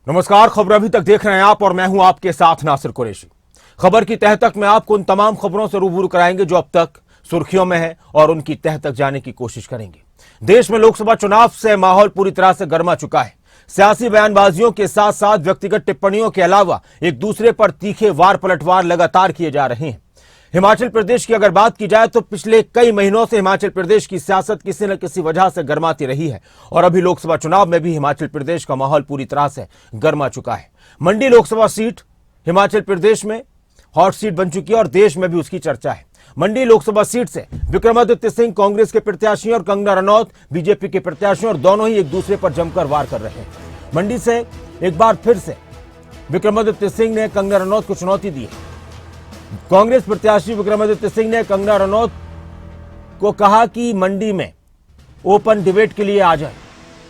नमस्कार। खबर अभी तक देख रहे हैं आप और मैं हूं आपके साथ नासिर कुरैशी। खबर की तह तक में आपको उन तमाम खबरों से रूबरू कराएंगे जो अब तक सुर्खियों में है और उनकी तह तक जाने की कोशिश करेंगे। देश में लोकसभा चुनाव से माहौल पूरी तरह से गर्मा चुका है। सियासी बयानबाजियों के साथ साथ व्यक्तिगत टिप्पणियों के अलावा एक दूसरे पर तीखे वार पलटवार लगातार किए जा रहे हैं। हिमाचल प्रदेश की अगर बात की जाए तो पिछले कई महीनों से हिमाचल प्रदेश की सियासत किसी न किसी वजह से गर्माती रही है और अभी लोकसभा चुनाव में भी हिमाचल प्रदेश का माहौल पूरी तरह से गर्मा चुका है। मंडी लोकसभा सीट हिमाचल प्रदेश में हॉट सीट बन चुकी है और देश में भी उसकी चर्चा है। मंडी लोकसभा सीट से विक्रमादित्य सिंह कांग्रेस के प्रत्याशी और कंगना रनौत बीजेपी के प्रत्याशी और दोनों ही एक दूसरे पर जमकर वार कर रहे हैं। मंडी से एक बार फिर से विक्रमादित्य सिंह ने कंगना रनौत को चुनौती दी है। कांग्रेस प्रत्याशी विक्रमादित्य सिंह ने कंगना रनौत को कहा कि मंडी में ओपन डिबेट के लिए आ जाए,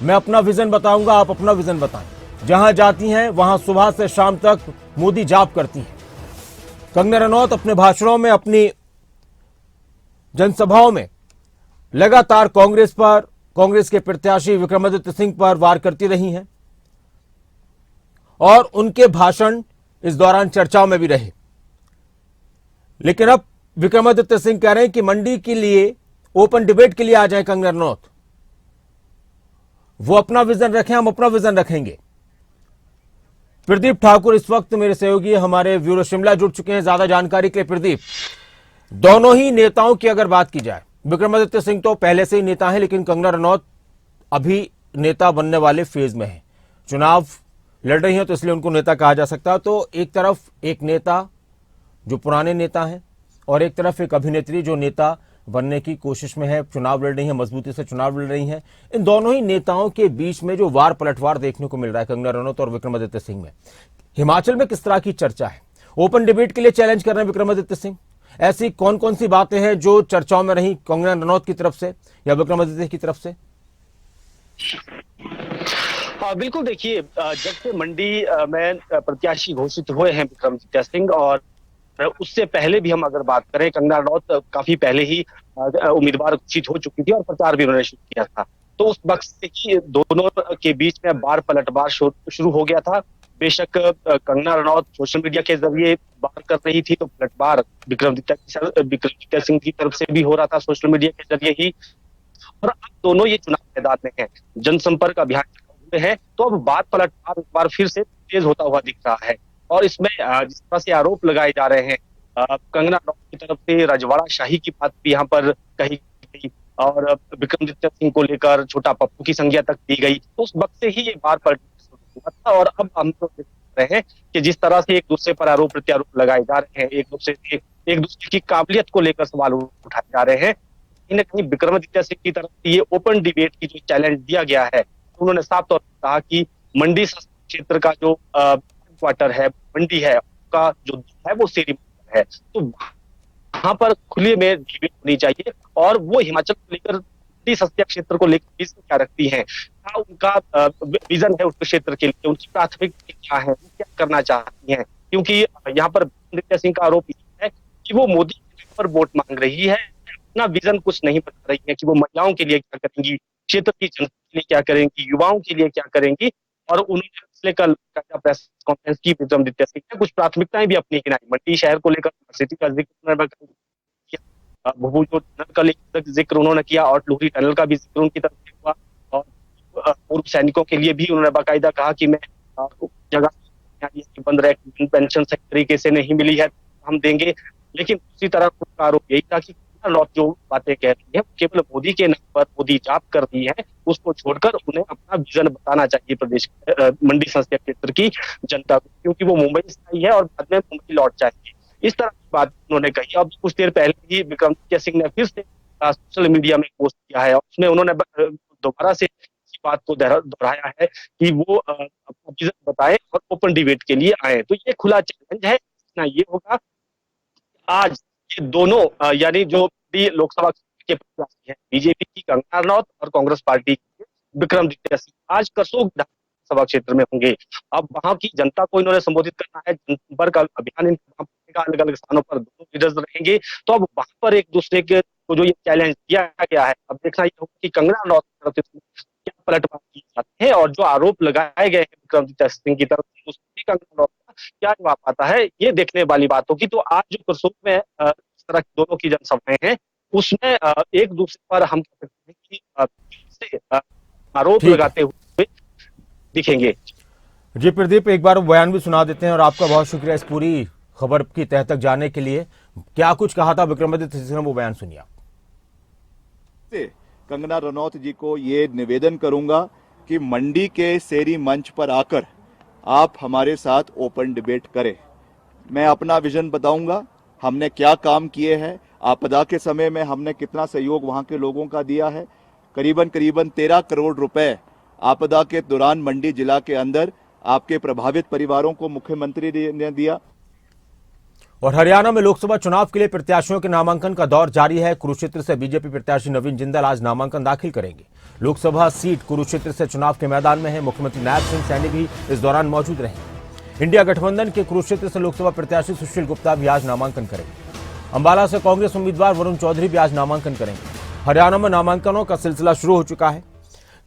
मैं अपना विजन बताऊंगा, आप अपना विजन बताएं। जहां जाती हैं वहां सुबह से शाम तक मोदी जाप करती हैं। कंगना रनौत अपने भाषणों में, अपनी जनसभाओं में लगातार कांग्रेस के प्रत्याशी विक्रमादित्य सिंह पर वार करती रही हैं और उनके भाषण इस दौरान चर्चाओं में भी रहे। लेकिन अब विक्रमादित्य सिंह कह रहे हैं कि मंडी के लिए ओपन डिबेट के लिए आ जाए कंगना रनौत, वो अपना विजन रखें, हम अपना विजन रखेंगे। प्रदीप ठाकुर इस वक्त मेरे सहयोगी हमारे ब्यूरो शिमला जुड़ चुके हैं ज्यादा जानकारी के लिए। प्रदीप, दोनों ही नेताओं की अगर बात की जाए, विक्रमादित्य सिंह तो पहले से ही नेता है लेकिन कंगना रनौत अभी नेता बनने वाले फेज में है, चुनाव लड़ रही हैं तो इसलिए उनको नेता कहा जा सकता है। तो एक तरफ एक नेता जो पुराने नेता हैं और एक तरफ एक अभिनेत्री जो नेता बनने की कोशिश में है, चुनाव लड़ रही है, मजबूती से चुनाव लड़ रही हैं। इन दोनों ही नेताओं के बीच में जो वार पलटवार देखने को मिल रहा है कंगना रनौत और विक्रमादित्य सिंह में, हिमाचल में किस तरह की चर्चा है? ओपन डिबेट के लिए चैलेंज कर रहे हैं विक्रमादित्य सिंह। ऐसी कौन कौन सी बातें हैं जो चर्चाओं में रही कंगना रनौत की तरफ से या विक्रमादित्य की तरफ से? हाँ बिल्कुल, देखिए, जब से मंडी में प्रत्याशी घोषित हुए हैं विक्रमादित्य सिंह, और उससे पहले भी हम अगर बात करें, कंगना रनौत काफी पहले ही उम्मीदवार घोषित हो चुकी थी और प्रचार भी उन्होंने शुरू किया था। तो उस वक्त से ही दोनों के बीच में बार पलटवार शुरू हो गया था। बेशक कंगना रनौत सोशल मीडिया के जरिए बात कर रही थी, तो पलटवार विक्रमादित्य सिंह की तरफ से भी हो रहा था सोशल मीडिया के जरिए ही। और अब दोनों ये चुनाव मैदान में हैं, जनसंपर्क अभियान चलाए हुए हैं, तो अब बात पलटवार एक बार फिर से तेज होता हुआ दिख रहा है। और इसमें जिस तरह से आरोप लगाए जा रहे हैं, कंगना रनौत की तरफ से रजवाड़ा शाही की बात भी यहाँ पर कही गई और विक्रमादित्य सिंह को लेकर छोटा पप्पू की संज्ञा तक दी गई। तो उस वक्त से ही ये बार पलटवार शुरू हुआ था और अब हम तो देख रहे हैं कि जिस तरह से एक दूसरे पर आरोप प्रत्यारोप लगाए जा रहे हैं, एक दूसरे की काबिलियत को लेकर सवाल उठाए जा रहे हैं, कहीं न कहीं विक्रमादित्य सिंह की तरफ से ये ओपन डिबेट की जो चैलेंज दिया गया है, तो उन्होंने साफ तौर पर कहा कि मंडी क्षेत्र का जो क्वार्टर है, मंडी है, उसका जो है वो सेरी है, तो वहां पर खुले में डिबेट होनी चाहिए। और वो हिमाचल को लेकर, मंडी संसदीय क्षेत्र को लेकर विजन क्या रखती है, क्या उनका विजन है उस क्षेत्र के लिए, उनकी प्राथमिकता क्या है, वो क्या करना चाहती है। क्योंकि यहाँ पर विक्रमादित्य सिंह का आरोप है कि वो मोदी पर वोट मांग रही है, अपना विजन कुछ नहीं बता रही है कि वो महिलाओं के लिए क्या करेंगी, क्षेत्र की जनता के लिए क्या करेंगी, युवाओं के लिए क्या करेंगी। और उन्होंने कल प्रेस कॉन्फ्रेंस की विक्रमादित्य सिंह ने कुछ प्राथमिकताएं भी अपनी गिनाई। मंडी शहर को लेकर सिटी का जिक्र किया, भुभू जो टनल का जिक्र उन्होंने किया और लुहरी टनल का भी जिक्र उनकी तरफ से हुआ। और पूर्व सैनिकों के लिए भी उन्होंने बाकायदा कहा कि मैं जगह बंद रहे, पेंशन सही तरीके से नहीं मिली है, हम देंगे। लेकिन दूसरी तरफ आरोप यही था कि रनौत जो बातें कह रही है केवल मोदी के नाम पर, मोदी जाप कर दी है, उसको छोड़कर उन्हें अपना विजन बताना चाहिए प्रदेश मंडी संसदीय क्षेत्र की जनता को, क्योंकि वो मुंबई से आई है और बाद में मुंबई लौट जाएगी। इस तरह की बात उन्होंने कही। अब कुछ देर पहले ही विक्रमादित्य सिंह ने फिर से सोशल मीडिया में पोस्ट किया है और उसमें उन्होंने दोबारा से इसी बात को दोहराया है कि वो अपना विजन बताएं और ओपन डिबेट के लिए आए। तो ये खुला चैलेंज है। ना ये होगा आज ये दोनों यानी जो लोकसभा के प्रत्याशी हैं, बीजेपी की कंगना रनौत और कांग्रेस पार्टी के विक्रमादित्य सिंह, आज करसोग विधानसभा क्षेत्र में होंगे। अब वहां की जनता को इन्होंने संबोधित करना है, जनसंपर्क अभियान अलग अलग स्थानों पर दोनों लीडर्स रहेंगे। तो अब वहां पर एक दूसरे के को जो ये चैलेंज दिया गया है, अब देखना ये होगा कि कंगना रनौत क्या पलटवार किए जाते हैं और जो आरोप लगाए गए हैं विक्रमादित्य सिंह की तरफ से, उस पर कंगना रनौत का क्या जवाब आता है, ये देखने वाली बात होगी। तो आज जो करसोग में इस तरह की दोनों की जनसभाएं हैं, उसमें एक दूसरे पर हम कह सकते हैं कि से, आरोप ठीक है लगाते हुए दिखेंगे। जी प्रदीप, एक बार वो बयान भी सुना देते हैं और आपका बहुत शुक्रिया इस पूरी खबर की तह तक जाने के लिए। क्या कुछ कहा था विक्रमादित्य सिंह ने, वो बयान सुनिए आप। से कंगना रनौत जी को ये निवेदन करूंगा कि मंडी के शेरी मंच पर आकर आप हमारे साथ ओपन डिबेट करें। मैं अपना विजन बताऊंगा, हमने क्या काम किए हैं, आपदा के समय में हमने कितना सहयोग वहां के लोगों का दिया है। करीबन करीबन 13 करोड़ रुपए आपदा के दौरान मंडी जिला के अंदर आपके प्रभावित परिवारों को मुख्यमंत्री ने दिया। और हरियाणा में लोकसभा चुनाव के लिए प्रत्याशियों के नामांकन का दौर जारी है। कुरुक्षेत्र से बीजेपी प्रत्याशी नवीन जिंदल आज नामांकन दाखिल करेंगे। लोकसभा सीट कुरुक्षेत्र से चुनाव के मैदान में है। मुख्यमंत्री नायब सिंह सैनी भी इस दौरान मौजूद रहेंगे। इंडिया गठबंधन के कुरुक्षेत्र से लोकसभा प्रत्याशी सुशील गुप्ता भी आज नामांकन करेंगे। अंबाला से कांग्रेस उम्मीदवार वरुण चौधरी भी आज नामांकन करेंगे। हरियाणा में नामांकनों का सिलसिला शुरू हो चुका है।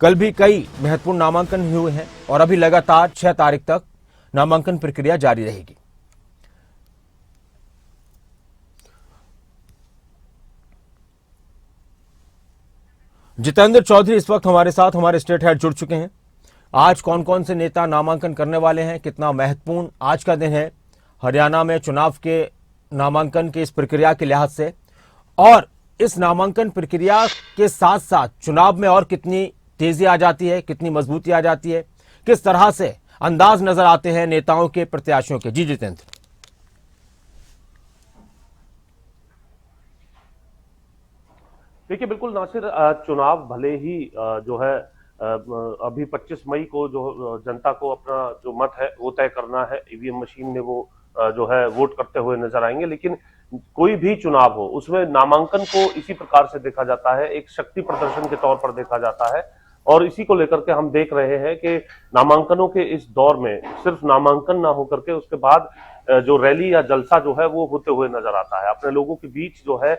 कल भी कई महत्वपूर्ण नामांकन हुए हैं और अभी लगातार 6 तारीख तक नामांकन प्रक्रिया जारी रहेगी। जितेंद्र चौधरी इस वक्त हमारे साथ, हमारे स्टेट हेड जुड़ चुके हैं। आज कौन कौन से नेता नामांकन करने वाले हैं, कितना महत्वपूर्ण आज का दिन है हरियाणा में चुनाव के नामांकन की इस प्रक्रिया के लिहाज से, और इस नामांकन प्रक्रिया के साथ साथ चुनाव में और कितनी तेजी आ जाती है, कितनी मजबूती आ जाती है, किस तरह से अंदाज नजर आते हैं नेताओं के, प्रत्याशियों के। जी जितेंद्र। देखिए बिल्कुल नासिर, चुनाव भले ही जो है अभी 25 मई को जो जनता को अपना जो मत है वो तय करना है, ईवीएम मशीन में वो जो है वोट करते हुए नजर आएंगे, लेकिन कोई भी चुनाव हो उसमें नामांकन को इसी प्रकार से देखा जाता है, एक शक्ति प्रदर्शन के तौर पर देखा जाता है। और इसी को लेकर के हम देख रहे हैं कि नामांकनों के इस दौर में सिर्फ नामांकन ना होकर के उसके बाद जो रैली या जलसा जो है वो होते हुए नजर आता है। अपने लोगों के बीच जो है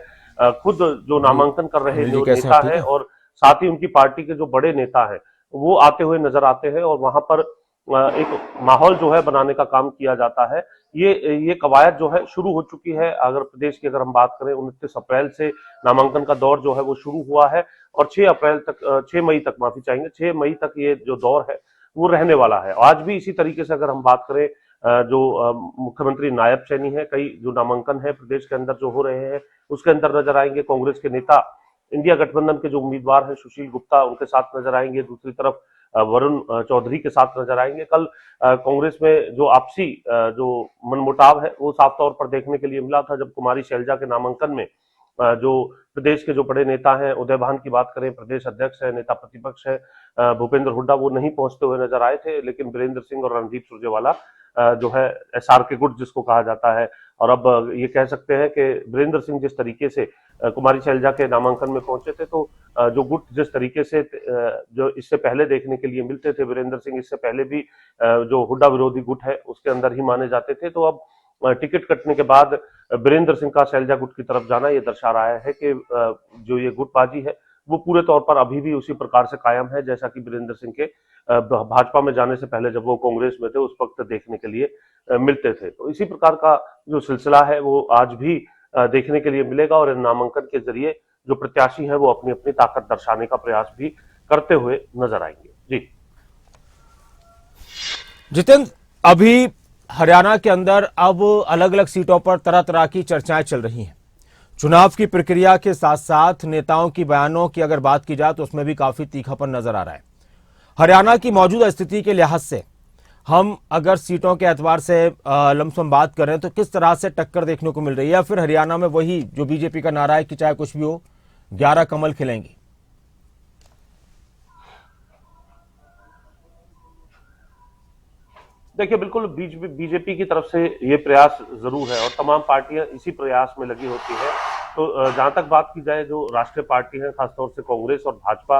खुद जो नामांकन कर रहे जो नेता है और साथ ही उनकी पार्टी के जो बड़े नेता हैं वो आते हुए नजर आते हैं और वहां पर एक माहौल जो है बनाने का काम किया जाता है। ये कवायद जो है शुरू हो चुकी है। अगर प्रदेश की अगर हम बात करें 29 अप्रैल से नामांकन का दौर जो है वो शुरू हुआ है और 6 मई तक, माफी चाहेंगे, 6 मई तक ये जो दौर है वो रहने वाला है। आज भी इसी तरीके से अगर हम बात करें जो मुख्यमंत्री नायब सैनी है, कई जो नामांकन है प्रदेश के अंदर जो हो रहे हैं उसके अंदर नजर आएंगे। कांग्रेस के नेता, इंडिया गठबंधन के जो उम्मीदवार हैं सुशील गुप्ता, उनके साथ नजर आएंगे। दूसरी तरफ वरुण चौधरी के साथ नजर आएंगे। कल कांग्रेस में जो आपसी जो मनमुटाव है वो साफ तौर पर देखने के लिए मिला था जब कुमारी शैलजा के नामांकन में जो प्रदेश के जो बड़े नेता हैं, उदय भान की बात करें, प्रदेश अध्यक्ष है, नेता प्रतिपक्ष है भूपेंद्र हुड्डा, वो नहीं पहुंचते हुए नजर आए थे, लेकिन वीरेंद्र सिंह और रणदीप सुरजेवाला जो है एसआर के गुट जिसको कहा जाता है, और अब ये कह सकते हैं कि वीरेंद्र सिंह जिस तरीके से कुमारी शैलजा के नामांकन में पहुंचे थे, तो जो गुट जिस तरीके से जो इससे पहले देखने के लिए मिलते थे, वीरेंद्र सिंह इससे पहले भी जो हुड्डा विरोधी गुट है उसके अंदर ही माने जाते थे, तो अब टिकट कटने के बाद वीरेंद्र सिंह का शैलजा गुट की तरफ जाना ये दर्शा रहा है कि जो ये गुटबाजी है वो पूरे तौर पर अभी भी उसी प्रकार से कायम है जैसा कि वीरेंद्र सिंह के भाजपा में जाने से पहले जब वो कांग्रेस में थे उस वक्त देखने के लिए मिलते थे। तो इसी प्रकार का जो सिलसिला है वो आज भी देखने के लिए मिलेगा और नामांकन के जरिए जो प्रत्याशी हैं वो अपनी अपनी ताकत दर्शाने का प्रयास भी करते हुए नजर आएंगे। जी जितेंद्र, अभी हरियाणा के अंदर अब अलग अलग सीटों पर तरह तरह की चर्चाएं चल रही हैं। चुनाव की प्रक्रिया के साथ साथ नेताओं की बयानों की अगर बात की जाए तो उसमें भी काफी तीखापन नजर आ रहा है। हरियाणा की मौजूदा स्थिति के लिहाज से हम अगर सीटों के एतबार से लमसम बात करें तो किस तरह से टक्कर देखने को मिल रही है, या फिर हरियाणा में वही जो बीजेपी का नारा है कि चाहे कुछ भी हो 11 कमल खिलेंगे? देखिए बिल्कुल बीजेपी की तरफ से ये प्रयास जरूर है और तमाम पार्टियां इसी प्रयास में लगी होती है। तो जहां तक बात की जाए जो राष्ट्रीय पार्टी है, खासतौर से कांग्रेस और भाजपा,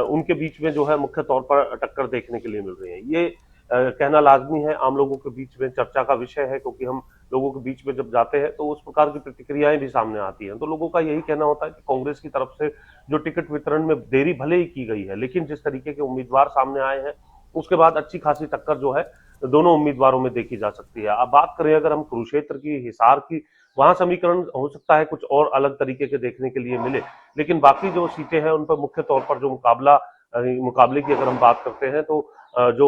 उनके बीच में जो है मुख्य तौर पर टक्कर देखने के लिए मिल रही है। ये कहना लाजमी है, आम लोगों के बीच में चर्चा का विषय है, क्योंकि हम लोगों के बीच में जब जाते हैं तो उस प्रकार की प्रतिक्रियाएं भी सामने आती हैं। तो लोगों का यही कहना होता है कि कांग्रेस की तरफ से जो टिकट वितरण में देरी भले ही की गई है, लेकिन जिस तरीके के उम्मीदवार सामने आए हैं उसके बाद अच्छी खासी टक्कर जो है दोनों उम्मीदवारों में देखी जा सकती है। अब बात करें अगर हम कुरुक्षेत्र की, हिसार की, वहां समीकरण हो सकता है कुछ और अलग तरीके के देखने के लिए मिले, लेकिन बाकी जो सीटें हैं उन पर मुख्य तौर पर जो मुकाबले की अगर हम बात करते हैं तो जो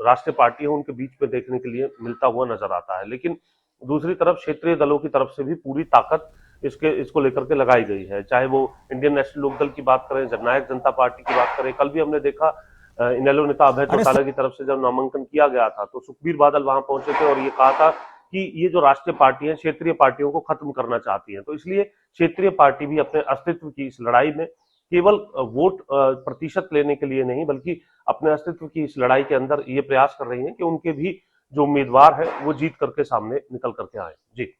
राष्ट्रीय पार्टी है उनके बीच में देखने के लिए मिलता हुआ नजर आता है। लेकिन दूसरी तरफ क्षेत्रीय दलों की तरफ से भी पूरी ताकत इसको लेकर के लगाई गई है, चाहे वो इंडियन नेशनल लोकदल की बात करें, जननायक जनता पार्टी की बात करें। कल भी हमने देखा इनेलो नेता अभय चौटाला की तरफ से जब नामांकन किया गया था तो सुखबीर बादल वहां पहुंचे थे और ये कहा था कि ये जो राष्ट्रीय पार्टियां क्षेत्रीय पार्टियों को खत्म करना चाहती हैं, तो इसलिए क्षेत्रीय पार्टी भी अपने अस्तित्व की इस लड़ाई में केवल वोट प्रतिशत लेने के लिए नहीं बल्कि अपने अस्तित्व की इस लड़ाई के अंदर ये प्रयास कर रही हैं कि उनके भी जो उम्मीदवार है वो जीत करके सामने निकल करके आए। जी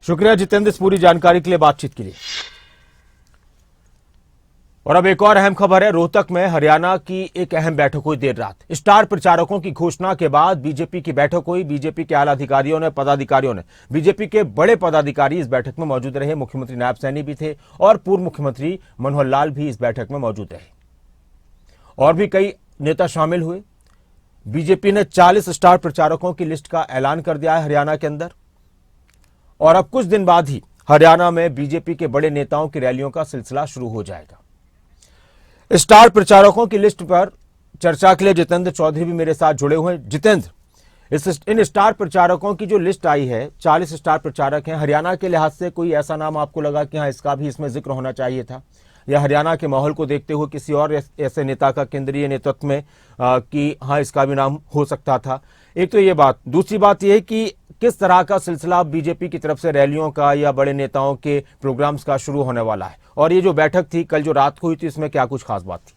शुक्रिया जितेंद्र इस पूरी जानकारी के लिए, बातचीत के लिए। और अब एक और अहम खबर है, रोहतक में हरियाणा की एक अहम बैठक हुई देर रात। स्टार प्रचारकों की घोषणा के बाद बीजेपी की बैठक हुई। बीजेपी के आला अधिकारियों ने, पदाधिकारियों ने, बीजेपी के बड़े पदाधिकारी इस बैठक में मौजूद रहे। मुख्यमंत्री नायब सैनी भी थे और पूर्व मुख्यमंत्री मनोहर लाल भी इस बैठक में मौजूद रहे और भी कई नेता शामिल हुए। बीजेपी ने 40 स्टार प्रचारकों की लिस्ट का ऐलान कर दिया है हरियाणा के अंदर और अब कुछ दिन बाद ही हरियाणा में बीजेपी के बड़े नेताओं की रैलियों का सिलसिला शुरू हो जाएगा। स्टार प्रचारकों की लिस्ट पर चर्चा के लिए जितेंद्र चौधरी भी मेरे साथ जुड़े हुए हैं। जितेंद्र, इन स्टार प्रचारकों की जो लिस्ट आई है, 40 स्टार प्रचारक हैं, हरियाणा के लिहाज से कोई ऐसा नाम आपको लगा कि हाँ इसका भी इसमें जिक्र होना चाहिए था, या हरियाणा के माहौल को देखते हुए किसी और ऐसे नेता का केंद्रीय नेतृत्व में कि हाँ इसका भी नाम हो सकता था? एक तो ये बात, दूसरी बात यह है कि किस तरह का सिलसिला बीजेपी की तरफ से रैलियों का या बड़े नेताओं के प्रोग्राम्स का शुरू होने वाला है, और ये जो बैठक थी कल जो रात को हुई थी इसमें क्या कुछ खास बात थी?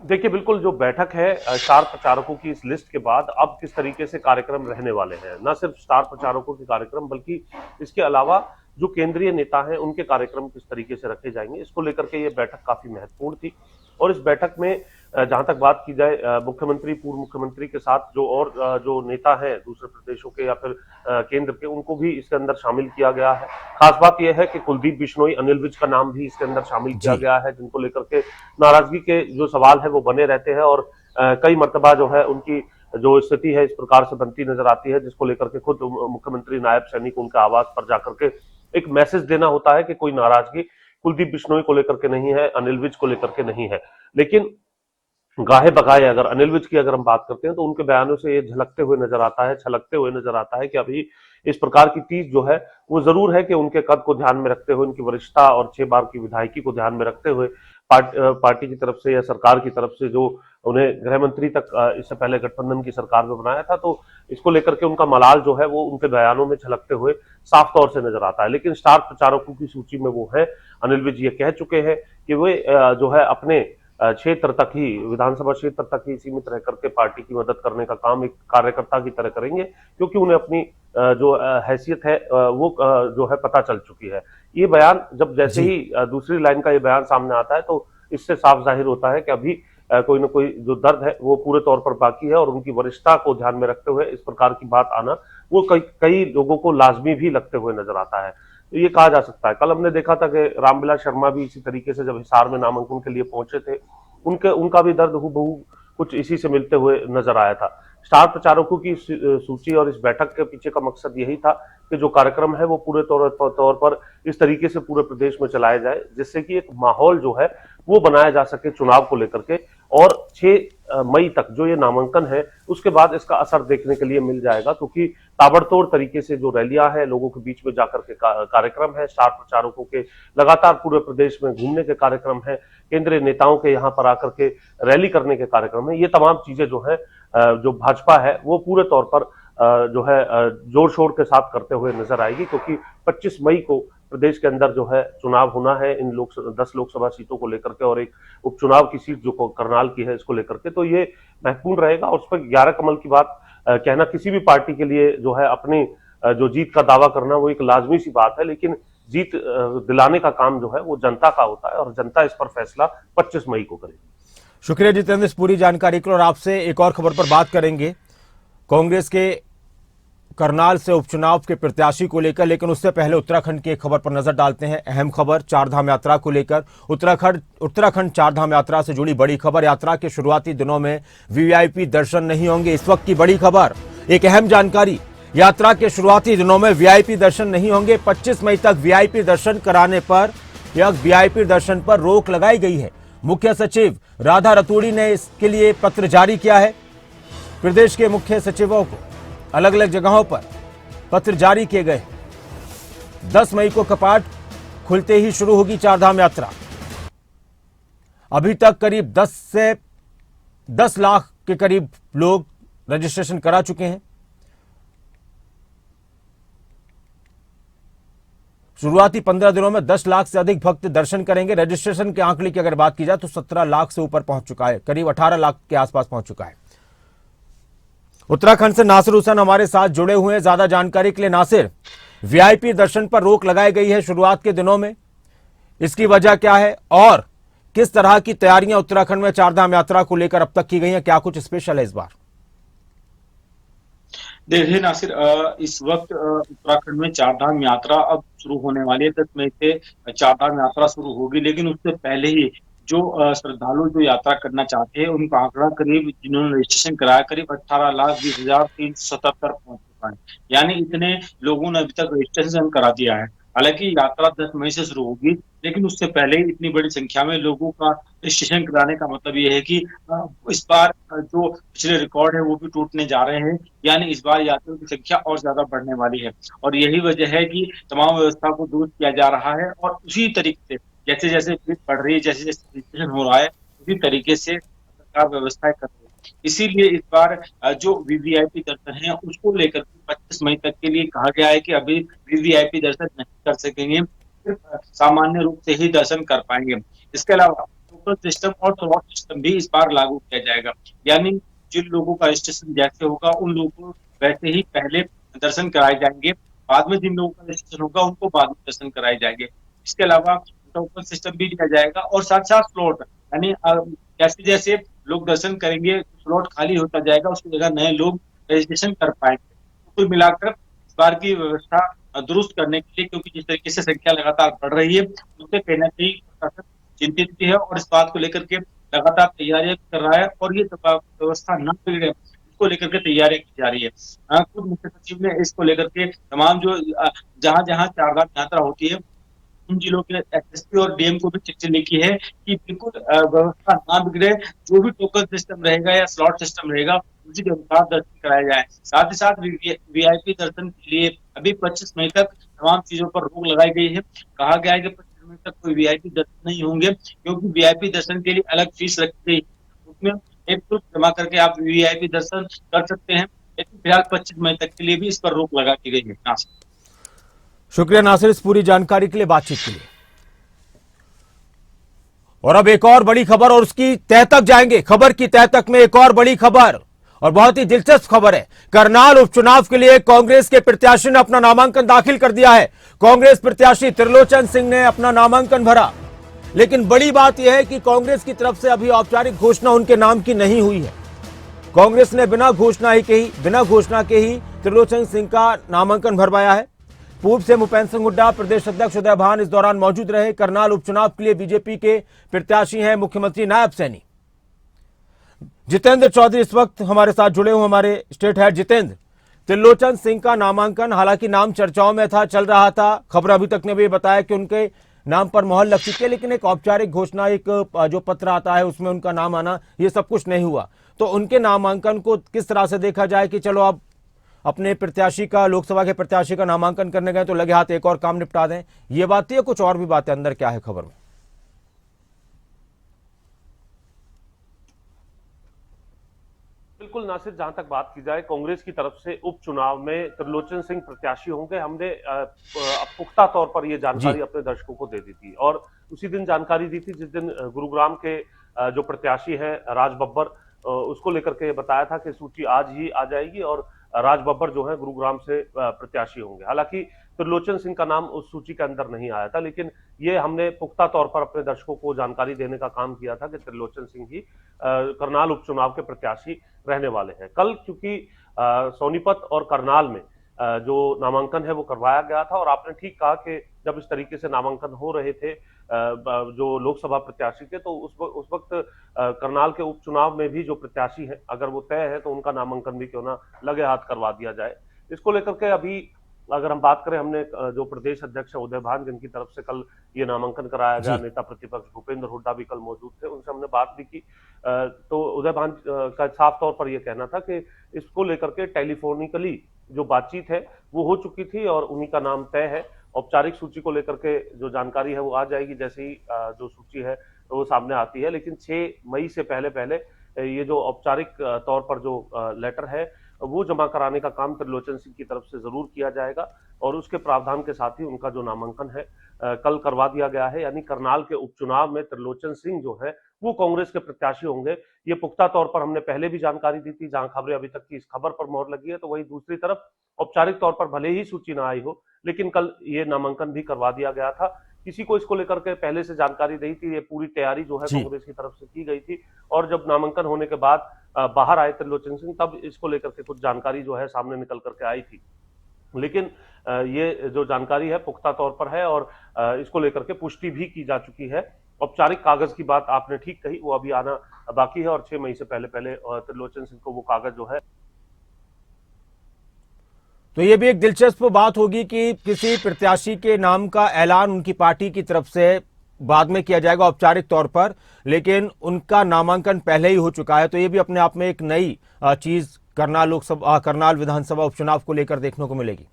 देखिए, बिल्कुल जो बैठक है स्टार प्रचारकों की इस लिस्ट के बाद अब किस तरीके से कार्यक्रम रहने वाले हैं, न सिर्फ स्टार प्रचारकों के कार्यक्रम बल्कि इसके अलावा जो केंद्रीय नेता हैं उनके कार्यक्रम किस तरीके से रखे जाएंगे, इसको लेकर के ये बैठक काफी महत्वपूर्ण थी। और इस बैठक में जहां तक बात की जाए मुख्यमंत्री, पूर्व मुख्यमंत्री के साथ जो और जो नेता हैं दूसरे प्रदेशों के या फिर केंद्र के, उनको भी इसके अंदर शामिल किया गया है। खास बात यह है कि कुलदीप बिश्नोई, अनिल विज का नाम भी इसके अंदर शामिल किया गया है, जिनको लेकर के नाराजगी के जो सवाल है वो बने रहते हैं और कई मर्तबा जो है उनकी जो स्थिति है इस प्रकार से बनती नजर आती है, जिसको लेकर के खुद मुख्यमंत्री नायब सैनी को उनके आवास पर जाकर के एक मैसेज देना होता है कि कोई नाराजगी कुलदीप बिश्नोई को लेकर के नहीं है, अनिल विज को लेकर के नहीं है। लेकिन गाहे बगाए अगर अनिल विज की अगर हम बात करते हैं तो उनके बयानों से ये झलकते हुए नजर आता है, छलकते हुए नजर आता है कि अभी इस प्रकार की चीज जो है वो जरूर है कि उनके कद को ध्यान में रखते हुए, उनकी वरिष्ठता और 6 बार की विधायकी को ध्यान में रखते हुए पार्टी की तरफ से या सरकार की तरफ से जो उन्हें गृह मंत्री तक इससे पहले गठबंधन की सरकार में बनाया था, तो इसको लेकर के उनका मलाल जो है वो उनके बयानों में झलकते हुए साफ तौर से नजर आता है। लेकिन स्टार प्रचारकों की सूची में वो है, अनिल विज ये कह चुके हैं कि वे जो है अपने क्षेत्र तक ही, विधानसभा क्षेत्र तक ही सीमित रह करके पार्टी की मदद करने का काम एक कार्यकर्ता की तरह करेंगे, क्योंकि उन्हें अपनी जो हैसियत है वो जो है पता चल चुकी है। ये बयान जब जैसे ही दूसरी लाइन का ये बयान सामने आता है तो इससे साफ जाहिर होता है कि अभी कोई ना कोई जो दर्द है वो पूरे तौर पर बाकी है और उनकी वरिष्ठता को ध्यान में रखते हुए इस प्रकार की बात आना वो कई लोगों को लाजमी भी लगते हुए नजर आता है। तो ये कहा जा सकता है। कल हमने देखा था कि रामविलास शर्मा भी इसी तरीके से जब हिसार में नामांकन के लिए पहुंचे थे, उनका भी दर्द हूबहू कुछ इसी से मिलते हुए नजर आया था। स्टार प्रचारकों की सूची और इस बैठक के पीछे का मकसद यही था कि जो कार्यक्रम है वो पूरे तौर पर इस तरीके से पूरे प्रदेश में चलाया जाए जिससे कि एक माहौल जो है वो बनाया जा सके चुनाव को लेकर के, और 6 मई तक जो ये नामांकन है उसके बाद इसका असर देखने के लिए मिल जाएगा, क्योंकि ताबड़तोड़ तरीके से जो रैलियां हैं, लोगों के बीच में जाकर के कार्यक्रम है, स्टार प्रचारकों के लगातार पूरे प्रदेश में घूमने के कार्यक्रम है, केंद्रीय नेताओं के यहाँ पर आकर के रैली करने के कार्यक्रम है, ये तमाम चीजें जो है जो भाजपा है वो पूरे तौर पर जो है जोर शोर के साथ करते हुए नजर आएगी, क्योंकि 25 मई को प्रदेश के अंदर जो है चुनाव होना है इन 10 लोकसभा सीटों को लेकर के और एक उपचुनाव की सीट जो करनाल की है इसको लेकर के, तो ये महत्वपूर्ण रहेगा। और उस पर 11 कमल की बात कहना किसी भी पार्टी के लिए जो है अपनी जो जीत का दावा करना वो एक लाजमी सी बात है, लेकिन जीत दिलाने का काम जो है वो जनता का होता है और जनता इस पर फैसला 25 मई को करेगी। शुक्रिया जितेंद्र इस पूरी जानकारी के लिए। और आपसे एक और खबर पर बात करेंगे। कांग्रेस के करनाल से उपचुनाव के प्रत्याशी को लेकर, लेकिन उससे पहले उत्तराखंड की एक खबर पर नजर डालते हैं। अहम खबर चारधाम यात्रा को लेकर। उत्तराखंड चारधाम यात्रा से जुड़ी बड़ी खबर। यात्रा के शुरुआती दिनों में वीवीआईपी दर्शन नहीं होंगे, इस वक्त की बड़ी खबर। एक अहम जानकारी, यात्रा के शुरुआती दिनों में वीआईपी दर्शन नहीं होंगे। 25 मई तक वीआईपी दर्शन कराने पर या वीआईपी दर्शन पर रोक लगाई गई है। मुख्य सचिव राधा रतूड़ी ने इसके लिए पत्र जारी किया है। प्रदेश के मुख्य सचिवों को अलग अलग जगहों पर पत्र जारी किए गए। 10 मई को कपाट खुलते ही शुरू होगी चारधाम यात्रा। अभी तक करीब 10 लाख के करीब लोग रजिस्ट्रेशन करा चुके हैं। शुरुआती 15 दिनों में 10 लाख से अधिक भक्त दर्शन करेंगे। रजिस्ट्रेशन के आंकड़े की अगर बात की जाए तो 17 लाख से ऊपर पहुंच चुका है, करीब 18 लाख के आसपास पहुंच चुका है। उत्तराखंड से नासिर हुसैन हमारे साथ जुड़े हुए हैं ज्यादा जानकारी के लिए। नासिर, वीआईपी दर्शन पर रोक लगाई गई है शुरुआत के दिनों में, इसकी वजह क्या है और किस तरह की तैयारियां उत्तराखंड में चारधाम यात्रा को लेकर अब तक की गई हैं? क्या कुछ स्पेशल है इस बार? देखिए नासिर, इस वक्त उत्तराखंड में चारधाम यात्रा अब शुरू होने वाली है। 10 मई से चारधाम यात्रा शुरू होगी, लेकिन उससे पहले ही जो श्रद्धालु जो यात्रा करना चाहते हैं उनका आंकड़ा करीब, जिन्होंने रजिस्ट्रेशन कराया, करीब 18,20,377 पहुंच चुका है। यानी इतने लोगों ने अभी तक रजिस्ट्रेशन करा दिया है। हालांकि यात्रा 10 मई से शुरू होगी, लेकिन उससे पहले ही इतनी बड़ी संख्या में लोगों का रजिस्ट्रेशन कराने का मतलब ये है कि इस बार जो पिछले रिकॉर्ड है वो भी टूटने जा रहे हैं। यानी इस बार यात्रियों की संख्या और ज्यादा बढ़ने वाली है, और यही वजह है कि तमाम व्यवस्था को दुरुस्त किया जा रहा है। और उसी तरीके से जैसे जैसे भीड़ बढ़ रही है, जैसे जैसे रजिस्ट्रेशन हो रहा है, उसी तरीके से सरकार व्यवस्थाएं कर रही है। इसीलिए इस बार जो वीवीआईपी दर्शन है उसको लेकर 25 मई तक के लिए कहा गया है कि अभी वीवीआईपी दर्शन नहीं कर सकेंगे, सिर्फ सामान्य रूप से ही दर्शन कर पाएंगे। इसके अलावा टोकन सिस्टम और स्लॉट सिस्टम भी इस बार लागू किया जाएगा। यानी जिन लोगों का रजिस्ट्रेशन जैसे होगा उन लोगों को वैसे ही पहले दर्शन कराए जाएंगे, बाद में जिन लोगों का रजिस्ट्रेशन होगा उनको बाद में दर्शन कराए जाएंगे। इसके अलावा टोकन सिस्टम भी दिया जाएगा और साथ साथ स्लॉट, यानी जैसे जैसे लोग दर्शन करेंगे स्लॉट खाली होता जाएगा, उसकी जगह नए लोग रजिस्ट्रेशन कर पाएंगे। कुल मिलाकर इस बार की व्यवस्था दुरुस्त करने के लिए, क्योंकि जिस तरीके से संख्या लगातार बढ़ रही है, उससे कहीं ना कहीं प्रशासन चिंतित भी है और इस बात को लेकर के लगातार तैयारियां कर रहा है, और ये व्यवस्था न बिगड़े इसको लेकर के तैयारियां की जा रही है। खुद मुख्य सचिव ने इसको लेकर के तमाम जो जहां जहां चारधाम यात्रा होती है उन जिलों के एसएसपी और डीएम को भी चिट्ठी लिखी है कि बिल्कुल व्यवस्था ना बिगड़े, जो भी टोकन सिस्टम रहेगा या स्लॉट सिस्टम रहेगा उसी के अनुसार दर्शन कराया जाए। साथ ही साथ वीआईपी दर्शन के लिए अभी 25 मई तक तमाम चीजों पर रोक लगाई गई है। कहा गया है कि 25 मई तक कोई वीआईपी दर्शन नहीं होंगे, क्योंकि वीआईपी दर्शन के लिए अलग फीस रखी गई, उसमें एक शुल्क जमा करके आप वीआईपी दर्शन कर सकते हैं। लेकिन फिलहाल 25 मई तक के लिए भी इस पर रोक लगा दी गई है। शुक्रिया नासिर इस पूरी जानकारी के लिए, बातचीत के लिए। और अब एक और बड़ी खबर और उसकी तह तक जाएंगे। खबर की तह तक में एक और बड़ी खबर और बहुत ही दिलचस्प खबर है। करनाल उपचुनाव के लिए कांग्रेस के प्रत्याशी ने अपना नामांकन दाखिल कर दिया है। कांग्रेस प्रत्याशी त्रिलोचन सिंह ने अपना नामांकन भरा, लेकिन बड़ी बात यह है कि कांग्रेस की तरफ से अभी औपचारिक घोषणा उनके नाम की नहीं हुई है। कांग्रेस ने बिना घोषणा के ही त्रिलोचन सिंह का नामांकन भरवाया है। पूर्व से भूपेंद्र सिंह हुड्डा, प्रदेश अध्यक्ष उदय भान इस दौरान मौजूद रहे। करनाल उपचुनाव के लिए बीजेपी के प्रत्याशी हैं मुख्यमंत्री नायब सैनी। जितेंद्र चौधरी इस वक्त हमारे साथ जुड़े हुए, हमारे स्टेट हेड। जितेंद्र, त्रिलोचन सिंह का नामांकन, हालांकि नाम चर्चाओं में था, चल रहा था, खबर अभी तक ने भी बताया कि उनके नाम पर मोहर लग चुकी है, लेकिन एक औपचारिक घोषणा, एक जो पत्र आता है उसमें उनका नाम आना, ये सब कुछ नहीं हुआ। तो उनके नामांकन को किस तरह से देखा जाए कि चलो अब अपने प्रत्याशी का, लोकसभा के प्रत्याशी का नामांकन करने गए तो लगे हाथ एक और काम निपटा दें, ये बात है, कुछ और भी बातें अंदर क्या है खबर में? बिल्कुल नासिर, जहां तक बात की जाए कांग्रेस की तरफ से उपचुनाव में त्रिलोचन सिंह प्रत्याशी होंगे, हमने पुख्ता तौर पर यह जानकारी अपने दर्शकों को दे दी थी और उसी दिन जानकारी दी थी जिस दिन गुरुग्राम के जो प्रत्याशी हैं राज बब्बर, उसको लेकर के बताया था कि सूची आज ही आ जाएगी और राज बब्बर जो है गुरुग्राम से प्रत्याशी होंगे। हालांकि त्रिलोचन सिंह का नाम उस सूची के अंदर नहीं आया था, लेकिन ये हमने पुख्ता तौर पर अपने दर्शकों को जानकारी देने का काम किया था कि त्रिलोचन सिंह ही करनाल उपचुनाव के प्रत्याशी रहने वाले हैं। कल चूंकि सोनीपत और करनाल में जो नामांकन है वो करवाया गया था। और आपने ठीक कहा कि जब इस तरीके से नामांकन हो रहे थे जो लोकसभा प्रत्याशी थे, तो उस वक्त करनाल के उपचुनाव में भी जो प्रत्याशी हैं, अगर वो तय है तो उनका नामांकन भी क्यों ना लगे हाथ करवा दिया जाए। इसको लेकर के अभी अगर हम बात करें, हमने जो प्रदेश अध्यक्ष है उदय भान, जिनकी तरफ से कल ये नामांकन कराया गया, नेता प्रतिपक्ष भूपेंद्र हुड्डा भी कल मौजूद थे, उनसे हमने बात भी की। तो उदय भान का साफ तौर पर यह कहना था कि इसको लेकर के टेलीफोनिकली जो बातचीत है वो हो चुकी थी और उन्हीं का नाम तय है। औपचारिक सूची को लेकर के जो जानकारी है वो आ जाएगी जैसे ही जो सूची है तो वो सामने आती है। लेकिन 6 मई से पहले पहले ये जो औपचारिक तौर पर जो लेटर है वो जमा कराने का काम त्रिलोचन सिंह की तरफ से जरूर किया जाएगा और उसके प्रावधान के साथ ही उनका जो नामांकन है कल करवा दिया गया है। यानी करनाल के उपचुनाव में त्रिलोचन सिंह जो है वो कांग्रेस के प्रत्याशी होंगे। ये पुख्ता तौर पर हमने पहले भी जानकारी दी थी, जहां खबरें अभी तक की इस खबर पर मोहर लगी है। तो वही दूसरी तरफ औपचारिक तौर पर भले ही सूची ना आई हो, लेकिन कल ये नामांकन भी करवा दिया गया था। किसी को इसको लेकर के पहले से जानकारी दी थी, ये पूरी तैयारी जो है कांग्रेस की तरफ से की गई थी। और जब नामांकन होने के बाद बाहर आए त्रिलोचन सिंह, तब इसको लेकर के कुछ जानकारी जो है सामने निकल करके आई थी। लेकिन ये जो जानकारी है पुख्ता तौर पर है और इसको लेकर के पुष्टि भी की जा चुकी है। औपचारिक कागज की बात आपने ठीक कही, वो अभी आना बाकी है और 6 मई से पहले पहले त्रिलोचन सिंह को वो कागज जो है। तो ये भी एक दिलचस्प बात होगी कि किसी प्रत्याशी के नाम का ऐलान उनकी पार्टी की तरफ से बाद में किया जाएगा औपचारिक तौर पर, लेकिन उनका नामांकन पहले ही हो चुका है। तो ये भी अपने आप में एक नई चीज करनाल विधानसभा उपचुनाव को लेकर देखने को मिलेगी।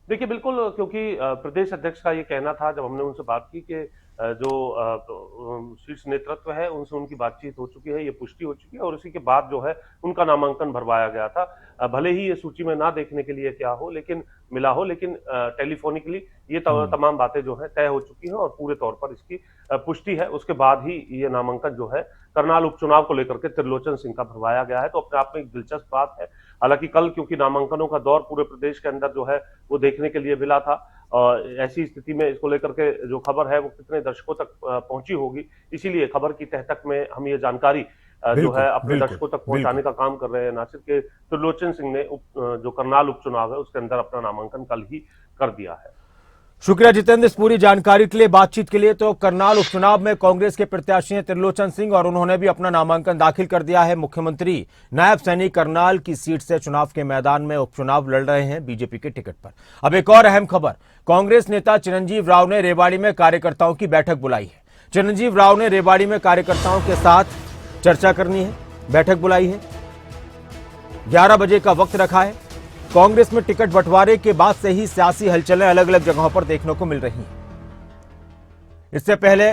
देखिए बिल्कुल, क्योंकि प्रदेश अध्यक्ष का ये कहना था जब हमने उनसे बात की कि जो शीर्ष नेतृत्व है उनसे उनकी बातचीत हो चुकी है, ये पुष्टि हो चुकी है और उसी के बाद जो है उनका नामांकन भरवाया गया था। भले ही ये सूची में ना देखने के लिए क्या हो, लेकिन मिला हो, लेकिन टेलीफोनिकली ये तमाम बातें जो है तय हो चुकी हैं और पूरे तौर पर इसकी पुष्टि है। उसके बाद ही ये नामांकन जो है करनाल उपचुनाव को लेकर के त्रिलोचन सिंह का भरवाया गया है। तो अपने आप में एक दिलचस्प बात है। हालांकि कल क्योंकि नामांकनों का दौर पूरे प्रदेश के अंदर जो है वो देखने के लिए मिला था, और ऐसी स्थिति में इसको लेकर के जो खबर है वो कितने दर्शकों तक पहुंची होगी, इसीलिए खबर की तह तक में हम ये जानकारी जो है अपने दर्शकों तक पहुंचाने का काम कर रहे हैं। नासिर के त्रिलोचन सिंह ने जो करनाल उपचुनाव है उसके अंदर अपना नामांकन कल ही कर दिया है। शुक्रिया जितेंद्र इस पूरी जानकारी के लिए, बातचीत के लिए। तो करनाल उपचुनाव में कांग्रेस के प्रत्याशी हैं त्रिलोचन सिंह और उन्होंने भी अपना नामांकन दाखिल कर दिया है। मुख्यमंत्री नायब सैनी करनाल की सीट से चुनाव के मैदान में उपचुनाव लड़ रहे हैं बीजेपी के टिकट पर। अब एक और अहम खबर, कांग्रेस नेता चिरंजीव राव ने रेवाड़ी में कार्यकर्ताओं की बैठक बुलाई है। चिरंजीव राव ने रेवाड़ी में कार्यकर्ताओं के साथ चर्चा करनी है, बैठक बुलाई है। 11 बजे का वक्त रखा है। कांग्रेस में टिकट बंटवारे के बाद से ही सियासी हलचलें अलग अलग जगहों पर देखने को मिल रही हैं। इससे पहले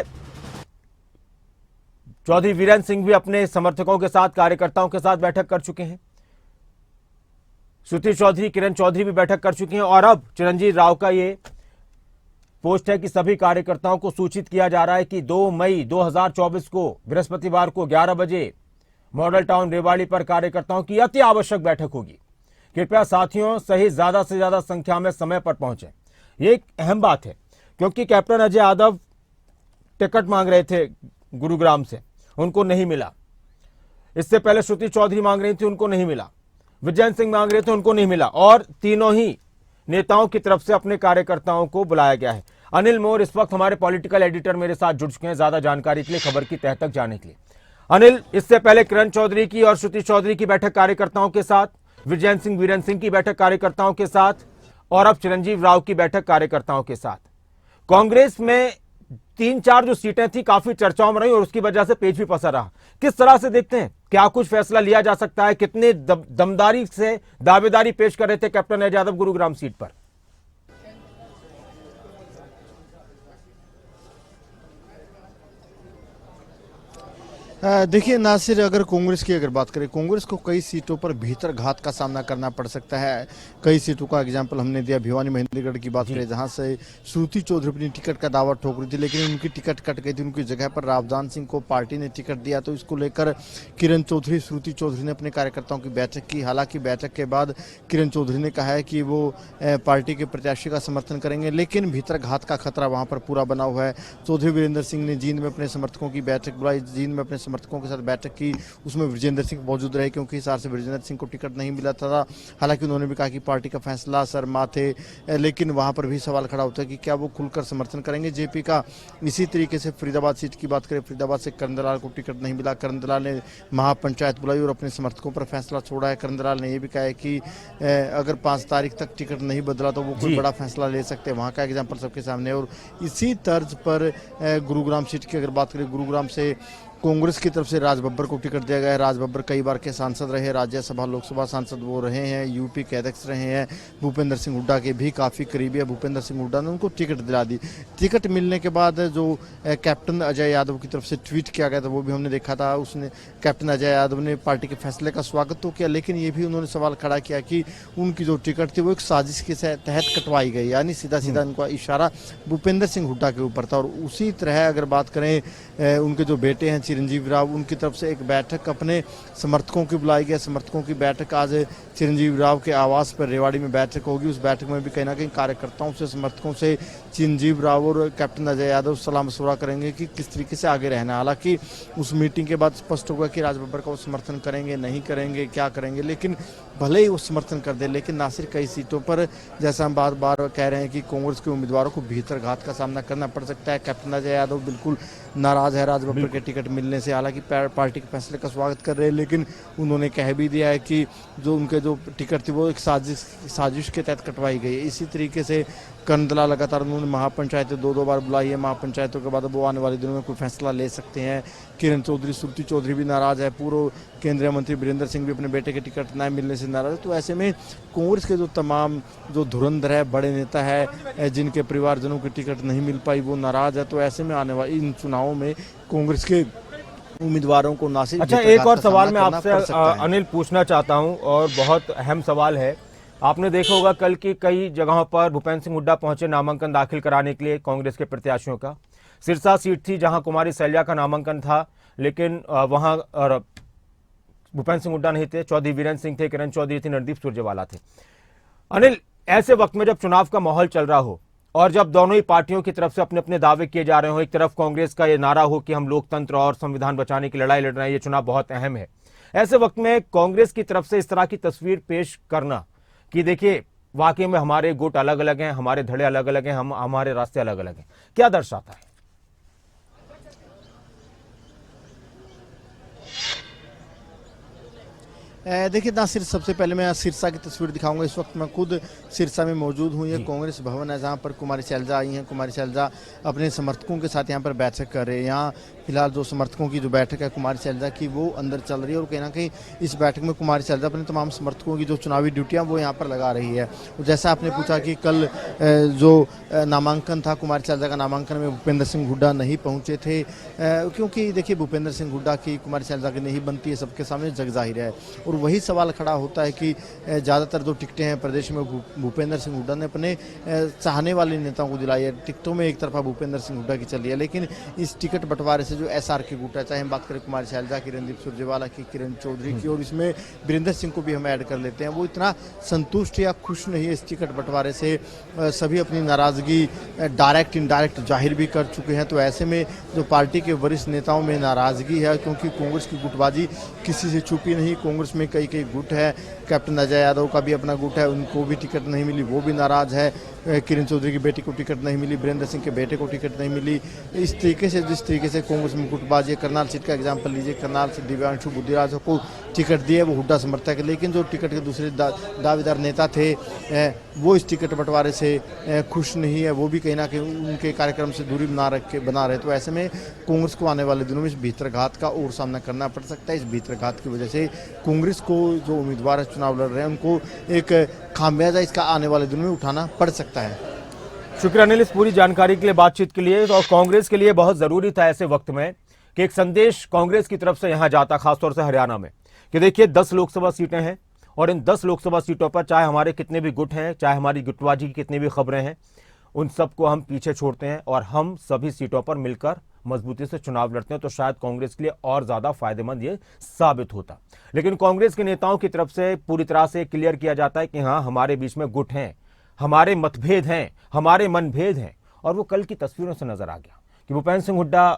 चौधरी वीरेंद्र सिंह भी अपने समर्थकों के साथ, कार्यकर्ताओं के साथ बैठक कर चुके हैं। श्रुति चौधरी, किरण चौधरी भी बैठक कर चुकी हैं और अब चिरंजीव राव का ये पोस्ट है कि सभी कार्यकर्ताओं को सूचित किया जा रहा है कि 2 मई 2024 को बृहस्पतिवार को 11 बजे मॉडल टाउन रेवाड़ी पर कार्यकर्ताओं की अति आवश्यक बैठक होगी। कृपया साथियों सहित ज्यादा से ज्यादा संख्या में समय पर पहुंचे। ये एक अहम बात है क्योंकि कैप्टन अजय यादव टिकट मांग रहे थे गुरुग्राम से, उनको नहीं मिला। इससे पहले श्रुति चौधरी मांग रही थी, उनको नहीं मिला। विजयन सिंह मांग रहे थे, उनको नहीं मिला। और तीनों ही नेताओं की तरफ से अपने कार्यकर्ताओं को बुलाया गया है। अनिल मोर इस वक्त हमारे पॉलिटिकल एडिटर मेरे साथ जुड़ चुके हैं ज्यादा जानकारी के लिए, खबर की तह तक जाने के लिए। अनिल, इससे पहले किरण चौधरी की और श्रुति चौधरी की बैठक कार्यकर्ताओं के साथ, विजयन सिंह वीरेंद्र सिंह की बैठक कार्यकर्ताओं के साथ और अब चिरंजीव राव की बैठक कार्यकर्ताओं के साथ। कांग्रेस में 3-4 जो सीटें थी काफी चर्चाओं में रही और उसकी वजह से पेच भी पसर रहा। किस तरह से देखते हैं, क्या कुछ फैसला लिया जा सकता है? कितने दमदारी से दावेदारी पेश कर रहे थे कैप्टन अजय यादव गुरुग्राम सीट पर? देखिए नासिर, अगर कांग्रेस की बात करें, कांग्रेस को कई सीटों पर भीतर घात का सामना करना पड़ सकता है। कई सीटों का एग्जांपल हमने दिया, भिवानी महेंद्रगढ़ की बात करें जहां से श्रुति चौधरी अपनी टिकट का दावा ठोक रही थी, लेकिन उनकी टिकट कट गई थी। उनकी जगह पर रावदान सिंह को पार्टी ने टिकट दिया। तो इसको लेकर किरण चौधरी, श्रुति चौधरी ने अपने कार्यकर्ताओं की बैठक की। हालांकि बैठक के बाद किरण चौधरी ने कहा है कि वो पार्टी के प्रत्याशी का समर्थन करेंगे, लेकिन भीतर घात का खतरा वहां पर पूरा बना हुआ है। चौधरी वीरेंद्र सिंह ने जींद में अपने समर्थकों की बैठक बुलाई, जींद में अपने समर्थकों के साथ बैठक की, उसमें विजेंद्र सिंह मौजूद रहे क्योंकि हिसार से विजेंद्र सिंह को टिकट नहीं मिला था। हालांकि उन्होंने भी कहा कि पार्टी का फैसला सर माथे, लेकिन वहां पर भी सवाल खड़ा होता है कि क्या वो खुलकर समर्थन करेंगे जेपी का। इसी तरीके से फरीदाबाद सीट की बात करें, फरीदाबाद से करण दलाल को टिकट नहीं मिला। करण दलाल ने महापंचायत बुलाई और अपने समर्थकों पर फैसला छोड़ा है। करण दलाल ने यह भी कहा है कि अगर 5 तारीख तक टिकट नहीं बदला तो वो कोई बड़ा फैसला ले सकते हैं। वहाँ का एग्जाम्पल सबके सामने है। और इसी तर्ज पर गुरुग्राम सीट की अगर बात करें, गुरुग्राम से कांग्रेस की तरफ से राज बब्बर को टिकट दिया गया है। राज बब्बर कई बार के सांसद रहे, राज्यसभा लोकसभा सांसद वो रहे हैं, यूपी के अध्यक्ष रहे हैं, भूपेंद्र सिंह हुड्डा के भी काफ़ी करीबी है। भूपेंद्र सिंह हुड्डा ने उनको टिकट दिला दी। टिकट मिलने के बाद जो कैप्टन अजय यादव की तरफ से ट्वीट किया गया था वो भी हमने देखा था। उसने कैप्टन अजय यादव ने पार्टी के फैसले का स्वागत तो किया, लेकिन ये भी उन्होंने सवाल खड़ा किया कि उनकी जो टिकट थी वो एक साजिश के तहत कटवाई गई, यानी सीधा सीधा उनका इशारा भूपेंद्र सिंह हुड्डा के ऊपर था। और उसी तरह अगर बात करें उनके जो बेटे हैं चिरंजीवी राव, उनकी तरफ से एक बैठक अपने समर्थकों की बुलाई गई। समर्थकों की बैठक आज चिरंजीवी राव के आवास पर रेवाड़ी में बैठक होगी। उस बैठक में भी कहीं ना कहीं कार्यकर्ताओं से, समर्थकों से चिरंजीवी राव और कैप्टन अजय यादव सलाह मशवरा करेंगे कि किस तरीके से आगे रहना है। हालांकि उस मीटिंग के बाद स्पष्ट होगा कि राज बब्बर का वो समर्थन करेंगे, नहीं करेंगे, क्या करेंगे। लेकिन भले ही वो समर्थन कर दे, लेकिन नासिर कई सीटों पर जैसा हम बार बार कह रहे हैं कि कांग्रेस के उम्मीदवारों को भीतर घात का सामना करना पड़ सकता है। कैप्टन अजय यादव बिल्कुल नाराज है राज बब्बर के टिकट मिलने से। हालांकि पार्टी के फैसले का स्वागत कर रहे हैं, लेकिन उन्होंने कह भी दिया है कि जो उनके जो टिकट थी वो एक साजिश के तहत कटवाई गई है। इसी तरीके से करण दलाल लगातार उन्होंने महापंचायतें 2 बार बुलाई है। महापंचायतों के बाद वो आने वाले दिनों में कोई फैसला ले सकते हैं। किरण चौधरी, श्रुति चौधरी भी नाराज है। पूर्व केंद्रीय मंत्री वीरेंद्र सिंह भी अपने बेटे के टिकट न मिलने से नाराज है। तो ऐसे में कांग्रेस के जो तमाम जो धुरंधर है, बड़े नेता है, जिनके परिवारजनों की टिकट नहीं मिल पाई, वो नाराज है। तो ऐसे में आने वाले इन चुनावों में कांग्रेस के उम्मीदवारों को ना सिर्फ अच्छा, एक और सवाल मैं आपसे अनिल पूछना चाहता हूं और बहुत अहम सवाल है। आपने देखा होगा कल की कई जगहों पर भूपेंद्र सिंह हुड्डा पहुंचे नामांकन दाखिल कराने के लिए कांग्रेस के प्रत्याशियों का। सिरसा सीट थी जहां कुमारी सैलजा का नामांकन था, लेकिन वहां भूपेंद्र सिंह हुड्डा नहीं थे, चौधरी वीरेंद्र सिंह थे, किरण चौधरी थे, रणदीप सुरजेवाला थे। अनिल, ऐसे वक्त में जब चुनाव का माहौल चल रहा हो और जब दोनों ही पार्टियों की तरफ से अपने अपने दावे किए जा रहे हो, एक तरफ कांग्रेस का ये नारा हो कि हम लोकतंत्र और संविधान बचाने की लड़ाई लड़ रहे हैं, ये चुनाव बहुत अहम है, ऐसे वक्त में कांग्रेस की तरफ से इस तरह की तस्वीर पेश करना कि देखिए वाकई में हमारे गुट अलग अलग हैं, हमारे धड़े अलग अलग हैं, हमारे रास्ते अलग अलग हैं, क्या दर्शाता है? देखिए नासिर, सबसे पहले मैं सिरसा की तस्वीर दिखाऊंगा। इस वक्त मैं खुद सिरसा में मौजूद हूँ। ये कांग्रेस भवन है जहाँ पर कुमारी सैलजा आई हैं। कुमारी सैलजा अपने समर्थकों के साथ यहाँ पर बैठक कर रहे हैं। यहाँ फिलहाल जो समर्थकों की जो बैठक है कुमारी सैलजा की, वो अंदर चल रही है। और कहीं ना कहीं इस बैठक में कुमारी सैलजा अपने तमाम समर्थकों की जो चुनावी ड्यूटियाँ वो यहाँ पर लगा रही है। जैसा आपने पूछा कि कल जो नामांकन था कुमारी सैलजा का, नामांकन में भूपेंद्र सिंह हुड्डा नहीं पहुँचे थे, क्योंकि देखिए भूपेंद्र सिंह हुड्डा की कुमारी सैलजा की नहीं बनती है, सबके सामने जग जाहिर है। और वही सवाल खड़ा होता है कि ज़्यादातर जो टिकटें हैं प्रदेश में भूपेंद्र सिंह हुड्डा ने अपने चाहने वाले नेताओं को दिलाई है। टिकटों में एक तरफा भूपेंद्र सिंह हुड्डा की चली है, लेकिन इस टिकट बंटवारे से जो एसआर के गुट है, चाहे हम बात करें कुमारी सैलजा की, रणदीप सुरजेवाला की, किरण चौधरी की, और इसमें वीरेंद्र सिंह को भी हम ऐड कर लेते हैं, वो इतना संतुष्ट या खुश नहीं है इस टिकट बंटवारे से। सभी अपनी नाराज़गी डायरेक्ट इनडायरेक्ट जाहिर भी कर चुके हैं। तो ऐसे में जो पार्टी के वरिष्ठ नेताओं में नाराज़गी है, क्योंकि कांग्रेस की गुटबाजी किसी से छुपी नहीं। कांग्रेस में कई गुट है, कैप्टन अजय यादव का भी अपना गुट है, उनको भी टिकट नहीं मिली, वो भी नाराज है। किरण चौधरी की बेटी को टिकट नहीं मिली, वीरेंद्र सिंह के बेटे को टिकट नहीं मिली। इस तरीके से जिस तरीके से कांग्रेस में गुटबाजी, करनाल सीट का एग्जाम्पल लीजिए, करनाल से दिव्यांशु बुद्धिराज को टिकट दिए, वो हुड्डा समर्थक है, लेकिन जो टिकट के दूसरे दावेदार नेता थे वो इस टिकट बंटवारे से खुश नहीं है। वो भी कहीं ना कहीं उनके कार्यक्रम से दूरी बना रहे। तो ऐसे में कांग्रेस को आने वाले दिनों में इस भीतरघात का और सामना करना पड़ सकता है। इस भीतरघात की वजह से कांग्रेस को जो उम्मीदवार चुनाव लड़ रहे हैं उनको एक खामियाजा इसका आने वाले दिनों में उठाना पड़ सकता है। शुक्रिया अनिल इस पूरी जानकारी के लिए, बातचीत के लिए। और कांग्रेस के लिए बहुत जरूरी था ऐसे वक्त में कि एक संदेश कांग्रेस की तरफ से यहां जाता, खासतौर से हरियाणा में, कि देखिए 10 लोकसभा सीटें हैं और इन 10 लोकसभा सीटों पर चाहे हमारे कितने भी गुट हैं, चाहे हमारी गुटबाजी की कितनी भी खबरें हैं, उन सबको हम पीछे छोड़ते हैं और हम सभी सीटों पर मिलकर मजबूती से चुनाव लड़ते हैं। तो शायद कांग्रेस के लिए और ज्यादा फायदेमंद ये साबित होता। लेकिन कांग्रेस के नेताओं की तरफ से पूरी तरह से क्लियर किया जाता है कि हाँ, हमारे बीच में गुट हैं, हमारे मतभेद हैं, हमारे मनभेद हैं। और वो कल की तस्वीरों से नजर आ गया कि भूपेंद्र सिंह हुड्डा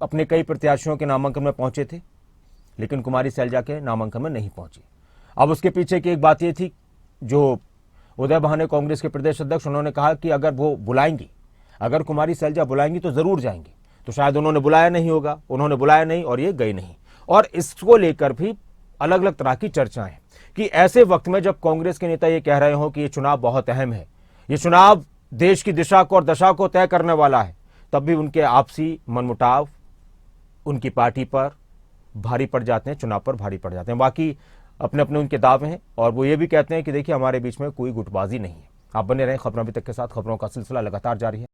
अपने कई प्रत्याशियों के नामांकन में पहुंचे थे, लेकिन कुमारी सैलजा के नामांकन में नहीं पहुंचे। अब उसके पीछे की एक बात यह थी, जो उदय बहाने कांग्रेस के प्रदेश अध्यक्ष, उन्होंने कहा कि अगर वो बुलाएंगी, अगर कुमारी सैलजा बुलाएंगी तो जरूर जाएंगे। तो शायद उन्होंने बुलाया नहीं होगा, उन्होंने बुलाया नहीं और ये गई नहीं। और इसको लेकर भी अलग अलग तरह की चर्चाएं कि ऐसे वक्त में जब कांग्रेस के नेता ये कह रहे हो कि ये चुनाव बहुत अहम है, ये चुनाव देश की दिशा को और दशा को तय करने वाला है, तब भी उनके आपसी मनमुटाव उनकी पार्टी पर भारी पड़ जाते हैं, चुनाव पर भारी पड़ जाते हैं। बाकी अपने अपने उनके दावे हैं और वो ये भी कहते हैं कि देखिए हमारे बीच में कोई गुटबाजी नहीं है। आप बने रहें खबरों अभी तक के साथ। खबरों का सिलसिला लगातार जारी है।